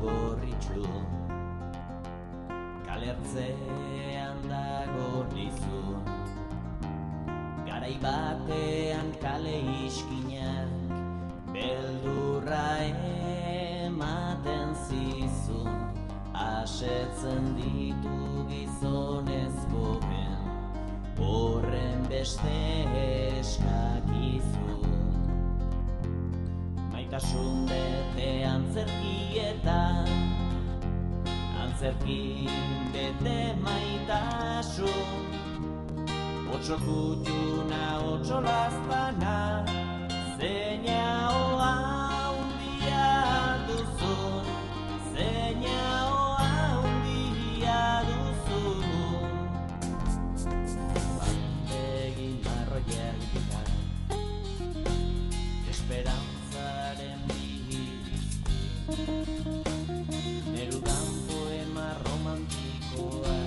gorritxu, kalertzean dago nizun, garai batean kale iskinak, beldurra ematen zizun, asetzen ditu gizonezkoen, horren beste eskakizun. Maitasun bete antzerkietan, antzerkin bete maitasun, otso kutxuna, otso laztana, zeina hoa hundia duzun, zeina hoa hundia duzun. Egin marroiak dira, esperantzaren bizki, nerudan poema romantikoa,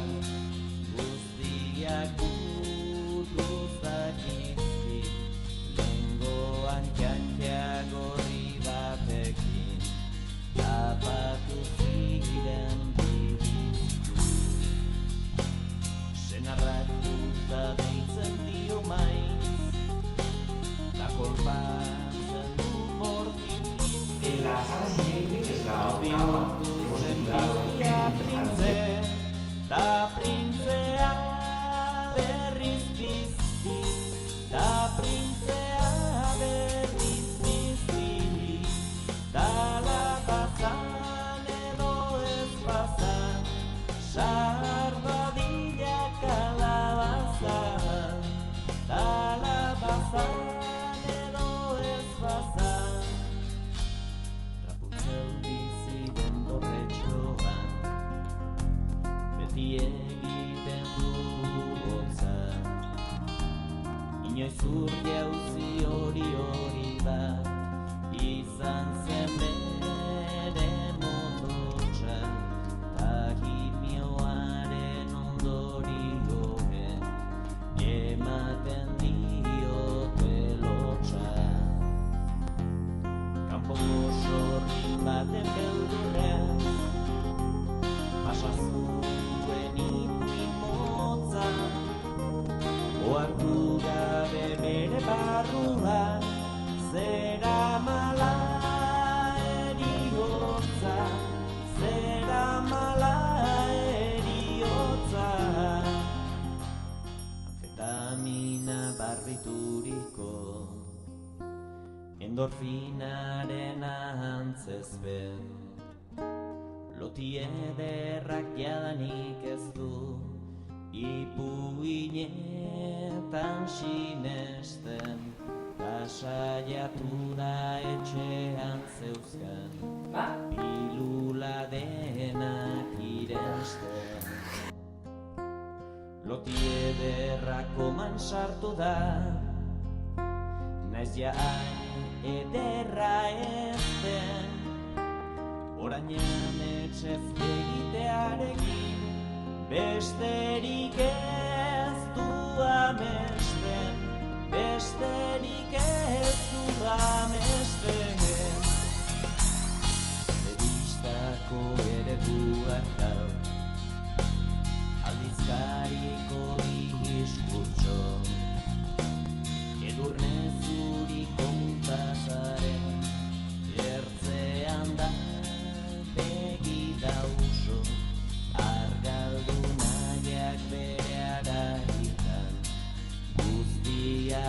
guztiak buruz dakizki, lengoan jantia gorri batekin, tapatu ziren bidizki. Senarrak duta deitzen dio maiz, da kolpatzen du mortiz. En la sala siguiente, que es la octava, hemos titulado Da printzea berriz bizi, da printzea berriz bizi, dala bazan edo ez bazan, sarbadila kalabazan, dala bazan edo ez bazan. Rapunzel bizi den dorretxoan, beti egiten du hotza, inoiz urjauzi hori bat, izan zen bere mondotxa, takimioaren ondorioen, ematen diote lotxa. Kanpoko sorrin baten beldurrean, pasazuen ipuin motza, ohartu gabe bere barruan, zeramala eriotza, zeramala eriotza. Amfetamina barbituriko, endorfinaren antzezpen, loti ederrak jadanik ez du, ipuinetan sinesten, ta saiatu da etxean zeuzkan, pilula denak irensten. Loti ederrak oman sartu da, naiz ja ederra ez den, orainean etxez egitearekin, besterik ez du amesten, besterik ez du amesten. Bistako ereduak hau, aldizkariko diskurtso, edurne zuri kontazaren, ertzean da begida uso, argaldu nahiak bere araitan, guztia